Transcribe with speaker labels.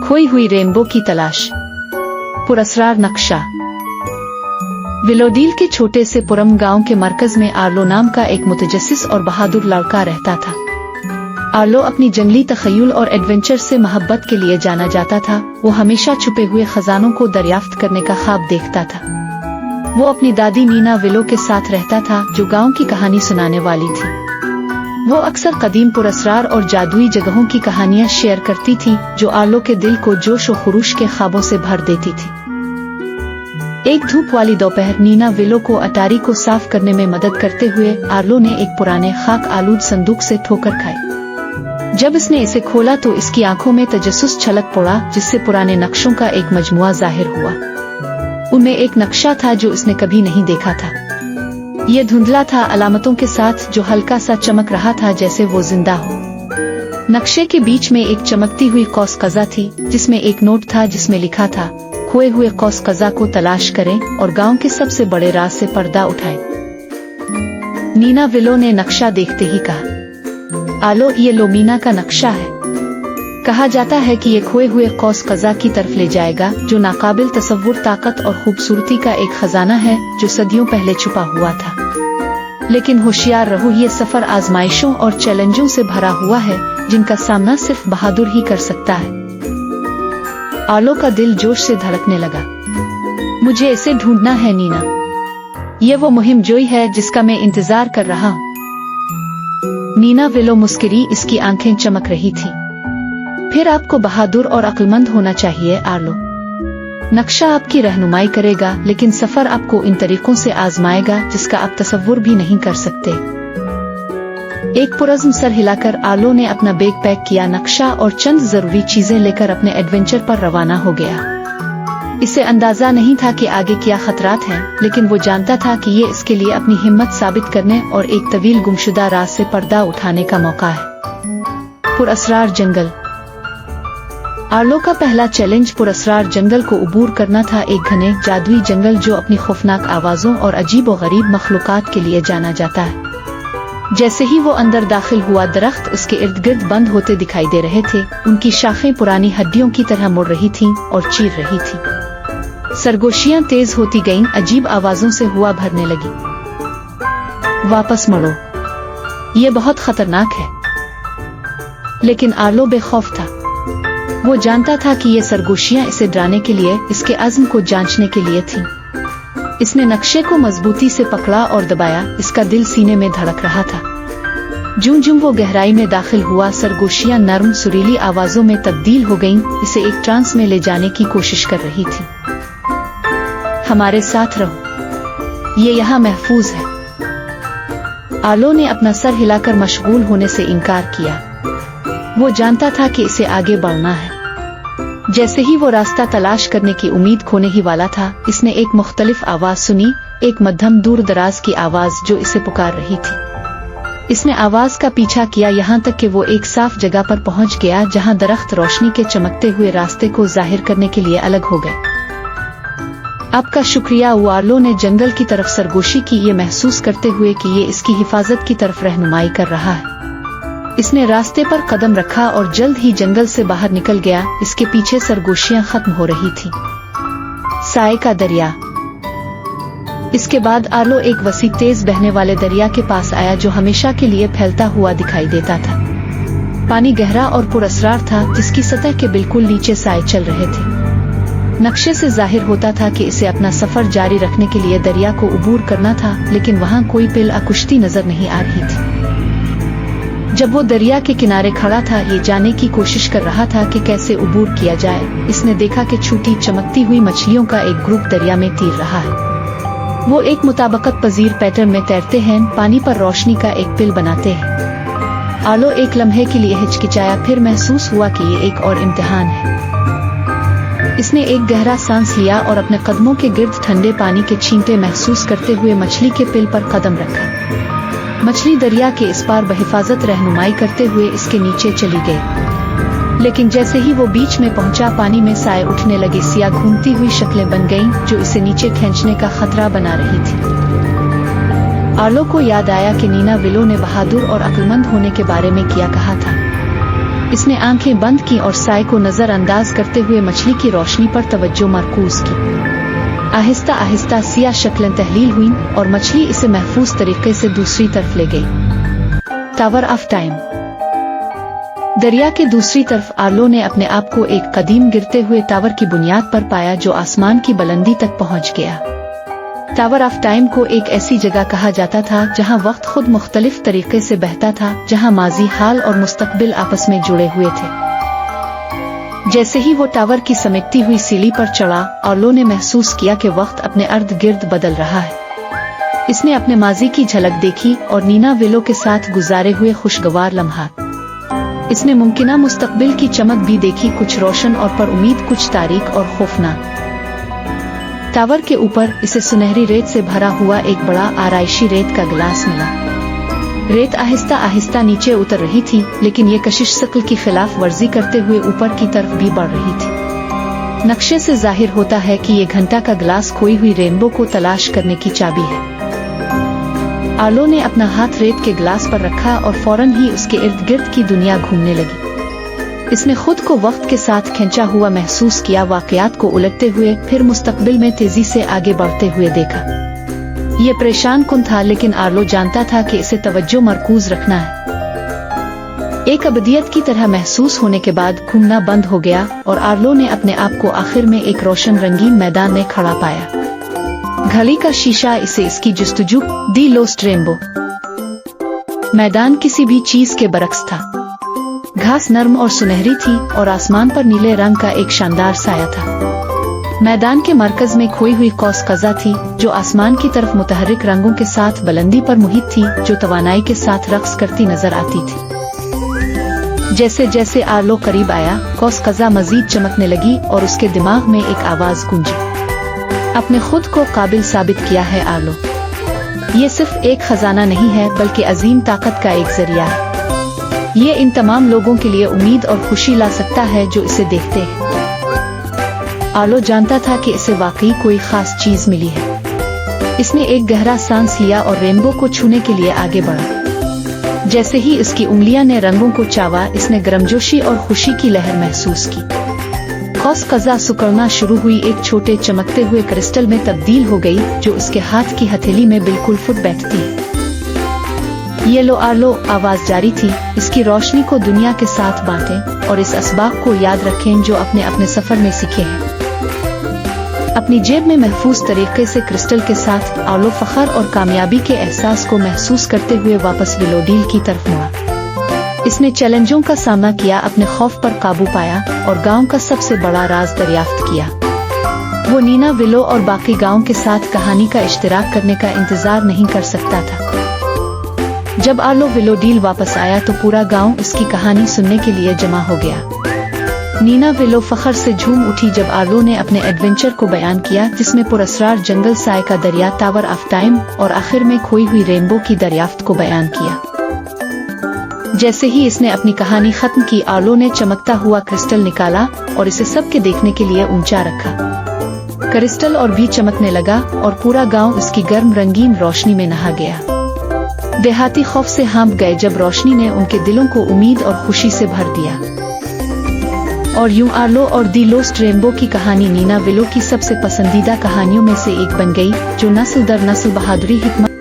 Speaker 1: खोई हुई रेनबो की तलाश। पुरस्रार नक्शा। विलोडील के छोटे से पुरम गांव के मरकज में आर्लो नाम का एक मुतजस्सिस और बहादुर लड़का रहता था। आर्लो अपनी जंगली तखय्युल और एडवेंचर से मोहब्बत के लिए जाना जाता था। वो हमेशा छुपे हुए खजानों को दरियाफ्त करने का ख्वाब देखता था। वो अपनी दादी नीना विलो के साथ रहता था, जो गांव की कहानी सुनाने वाली थी। वो अक्सर कदीम पुरस्रार और जादुई जगहों की कहानियां शेयर करती थी, जो आर्लो के दिल को जोश और खुरूश के ख्वाबों से भर देती थी। एक धूप वाली दोपहर नीना विलो को अटारी को साफ करने में मदद करते हुए आर्लो ने एक पुराने खाक आलूद संदूक से ठोकर खाई। जब इसने इसे खोला तो इसकी आंखों में तजस्सुस छलक पड़ा, जिससे पुराने नक्शों का एक मजमुआ जाहिर हुआ। उनमें एक नक्शा था जो इसने कभी नहीं देखा था। ये धुंधला था, अलामतों के साथ, जो हल्का सा चमक रहा था जैसे वो जिंदा हो। नक्शे के बीच में एक चमकती हुई कौस कज़ा थी, जिसमें एक नोट था जिसमें लिखा था, खोए हुए कौस कज़ा को तलाश करें और गांव के सबसे बड़े राज से पर्दा उठाएं। नीना विलो ने नक्शा देखते ही कहा, आलो, ये लो मीना का नक्शा है। कहा जाता है कि ये खोए हुए कौस कज़ा की तरफ ले जाएगा, जो नाकाबिल तसव्वुर ताकत और खूबसूरती का एक खजाना है जो सदियों पहले छुपा हुआ था। लेकिन होशियार रहो, ये सफर आजमाइशों और चैलेंजों से भरा हुआ है, जिनका सामना सिर्फ बहादुर ही कर सकता है। आर्लो का दिल जोश से धड़कने लगा। मुझे इसे ढूंढना है नीना। ये वो मुहिम जोई है जिसका मैं इंतजार कर रहा हूँ। नीना विलो मुस्कुरी, इसकी आंखें चमक रही थी। फिर आपको बहादुर और अक्लमंद होना चाहिए आर्लो। नक्शा आपकी रहनुमाई करेगा, लेकिन सफर आपको इन तरीकों से आजमाएगा जिसका आप तसव्वुर भी नहीं कर सकते। एक पुरज़्म सर हिलाकर आर्लो ने अपना बैग पैक किया, नक्शा और चंद जरूरी चीजें लेकर अपने एडवेंचर पर रवाना हो गया। इसे अंदाजा नहीं था कि आगे क्या खतरात हैं, लेकिन वो जानता था कि ये इसके लिए अपनी हिम्मत साबित करने और एक तवील गुमशुदा राज से पर्दा उठाने का मौका है। पुरअसरार जंगल। आर्लो का पहला चैलेंज पुरअसरार जंगल को उबूर करना था, एक घने जादुई जंगल जो अपनी खौफनाक आवाजों और अजीब व गरीब मखलूकात के लिए जाना जाता है। जैसे ही वो अंदर दाखिल हुआ, दरख्त उसके इर्द गिर्द बंद होते दिखाई दे रहे थे। उनकी शाखें पुरानी हड्डियों की तरह मुड़ रही थीं और चीर रही थी। सरगोशियां तेज होती गईं, अजीब आवाजों से हुआ भरने लगी। वापस मुड़ो, ये बहुत खतरनाक है। लेकिन आर्लो बेखौफ था। वो जानता था कि ये सरगोशियां इसे डराने के लिए, इसके अज़्म को जांचने के लिए थीं। इसने नक्शे को मजबूती से पकड़ा और दबाया। इसका दिल सीने में धड़क रहा था। जूं-जूं वो गहराई में दाखिल हुआ, सरगोशियां नर्म सुरीली आवाजों में तब्दील हो गईं, इसे एक ट्रांस में ले जाने की कोशिश कर रही थी। हमारे साथ रहो, ये यहाँ महफूज है। आर्लो ने अपना सर हिलाकर मशगूल होने से इनकार किया। वो जानता था कि इसे आगे बढ़ना है। जैसे ही वो रास्ता तलाश करने की उम्मीद खोने ही वाला था, इसने एक मुख्तलिफ आवाज सुनी, एक मध्यम दूर दराज की आवाज जो इसे पुकार रही थी। इसने आवाज का पीछा किया यहाँ तक कि वो एक साफ जगह पर पहुंच गया, जहां दरख्त रोशनी के चमकते हुए रास्ते को जाहिर करने के लिए अलग हो गए। आपका शुक्रिया, आर्लो ने जंगल की तरफ सरगोशी की, ये महसूस करते हुए कि ये इसकी हिफाजत की तरफ रहनुमाई कर रहा है। इसने रास्ते पर कदम रखा और जल्द ही जंगल से बाहर निकल गया। इसके पीछे सरगोशियां खत्म हो रही थीं। साए का दरिया। इसके बाद आर्लो एक वसी तेज बहने वाले दरिया के पास आया, जो हमेशा के लिए फैलता हुआ दिखाई देता था। पानी गहरा और पुरअसरार था, जिसकी सतह के बिल्कुल नीचे साए चल रहे थे। नक्शे से जाहिर होता था कि इसे अपना सफर जारी रखने के लिए दरिया को उबूर करना था, लेकिन वहां कोई पिल आकुश्ती नजर नहीं आ रही थी। जब वो दरिया के किनारे खड़ा था, ये जानने की कोशिश कर रहा था कि कैसे उबूर किया जाए, इसने देखा कि छोटी चमकती हुई मछलियों का एक ग्रुप दरिया में तैर रहा है। वो एक मुताबकत पजीर पैटर्न में तैरते हैं, पानी पर रोशनी का एक पिल बनाते हैं। आर्लो एक लम्हे के लिए हिचकिचाया, फिर महसूस हुआ कि ये एक और इम्तिहान है। इसने एक गहरा सांस लिया और अपने कदमों के गिर्द ठंडे पानी के छींटे महसूस करते हुए मछली के पिल पर कदम रखा। मछली दरिया के इस पार बहिफाजत रहनुमाई करते हुए इसके नीचे चली गई। लेकिन जैसे ही वो बीच में पहुंचा, पानी में साए उठने लगे, सिया घूमती हुई शक्लें बन गईं, जो इसे नीचे खींचने का खतरा बना रही थी। आर्लो को याद आया कि नीना विलो ने बहादुर और अक्लमंद होने के बारे में क्या कहा था। इसने आंखें बंद की और साए को नजरअंदाज करते हुए मछली की रोशनी पर तवज्जो मरकूज की। आहिस्ता आहिस्ता सियाह शक्लें तहलील हुई और मछली इसे महफूज तरीके से दूसरी तरफ ले गई। Tower of time. दरिया के दूसरी तरफ आर्लो ने अपने आप को एक कदीम गिरते हुए टावर की बुनियाद पर पाया जो आसमान की बुलंदी तक पहुंच गया। टावर ऑफ टाइम को एक ऐसी जगह कहा जाता था जहां वक्त खुद मुख्तलिफ तरीके से बहता था, जहां माजी, हाल और मुस्तकबिल आपस में जुड़े हुए थे। जैसे ही वो टावर की समेटती हुई सीढ़ी पर चढ़ा, आर्लो ने महसूस किया कि वक्त अपने अर्द गिर्द बदल रहा है। इसने अपने माजी की झलक देखी और नीना विलो के साथ गुजारे हुए खुशगवार लम्हात। इसने मुमकिना मुस्तकबिल की चमक भी देखी, कुछ रोशन और पर उम्मीद, कुछ तारीक और खौफनाक। टावर के ऊपर इसे सुनहरी रेत से भरा हुआ एक बड़ा आराइशी रेत का गिलास मिला। रेत आहिस्ता आहिस्ता नीचे उतर रही थी, लेकिन ये कशिश शक्ल की खिलाफ वर्जी करते हुए ऊपर की तरफ भी बढ़ रही थी। नक्शे से जाहिर होता है कि ये घंटा का गिलास खोई हुई रेनबो को तलाश करने की चाबी है। आर्लो ने अपना हाथ रेत के गिलास पर रखा और फौरन ही उसके इर्द गिर्द की दुनिया घूमने लगी। इसने खुद को वक्त के साथ खींचा हुआ महसूस किया, वाकयात को उलटते हुए, फिर मुस्तकबिल में तेजी से आगे बढ़ते हुए देखा। ये परेशान कुन था, लेकिन आर्लो जानता था कि इसे तवज्जो मरकूज रखना है। एक अबदियत की तरह महसूस होने के बाद घूमना बंद हो गया और आर्लो ने अपने आप को आखिर में एक रोशन रंगीन मैदान में खड़ा पाया। घड़ी का शीशा इसे इसकी जुस्तजू, दी लोस्ट रेनबो। मैदान किसी भी चीज के बरक्स था। घास नरम और सुनहरी थी और आसमान पर नीले रंग का एक शानदार साया था। मैदान के मरकज में खोई हुई कौस कज़ा थी, जो आसमान की तरफ मुतहर्रिक रंगों के साथ बुलंदी पर मुहित थी, जो तवानाई के साथ रक्स करती नजर आती थी। जैसे जैसे आर्लो करीब आया, कौस कज़ा मजीद चमकने लगी और उसके दिमाग में एक आवाज गूंजी। अपने खुद को काबिल साबित किया है आर्लो। ये सिर्फ एक खजाना नहीं है, बल्कि अजीम ताकत का एक जरिया है। ये इन तमाम लोगों के लिए उम्मीद और खुशी ला सकता है जो इसे देखते हैं। आर्लो जानता था कि इसे वाकई कोई खास चीज मिली है। इसने एक गहरा सांस लिया और रेनबो को छूने के लिए आगे बढ़ा। जैसे ही उसकी उंगलियां ने रंगों को चावा, इसने गर्मजोशी और खुशी की लहर महसूस की। कौस कज़ा सुकड़ना शुरू हुई, एक छोटे चमकते हुए क्रिस्टल में तब्दील हो गई, जो उसके हाथ की हथेली में बिल्कुल फुट बैठती है। ये लो आर्लो, आवाज जारी थी, इसकी रोशनी को दुनिया के साथ बांटें और इस असबाब को याद रखें जो अपने अपने सफर में सीखे हैं। अपनी जेब में महफूज तरीके से क्रिस्टल के साथ आर्लो फखर और कामयाबी के एहसास को महसूस करते हुए वापस विलोडील की तरफ मुड़ा। इसने चैलेंजों का सामना किया, अपने खौफ पर काबू पाया और गांव का सबसे बड़ा राज दरियाफ्त किया। वो नीना विलो और बाकी गांव के साथ कहानी का इश्तिराक करने का इंतजार नहीं कर सकता था। जब आर्लो विलोडील वापस आया तो पूरा गांव इसकी कहानी सुनने के लिए जमा हो गया। नीना विलो फखर से झूम उठी जब आर्लो ने अपने एडवेंचर को बयान किया, जिसमें पुरस्रार जंगल, साए का दरिया, टावर ऑफ टाइम और आखिर में खोई हुई रेनबो की दरियाफ्त को बयान किया। जैसे ही इसने अपनी कहानी खत्म की, आर्लो ने चमकता हुआ क्रिस्टल निकाला और इसे सबके देखने के लिए ऊंचा रखा। क्रिस्टल और भी चमकने लगा और पूरा गांव इसकी गर्म रंगीन रोशनी में नहा गया। देहाती खौफ से हाँप गए जब रोशनी ने उनके दिलों को उम्मीद और खुशी से भर दिया। और यूं आर्लो और दी लोस्ट रेनबो की कहानी नीना विलो की सबसे पसंदीदा कहानियों में से एक बन गई, जो नस्ल दर नस्ल बहादुरी, हिकमत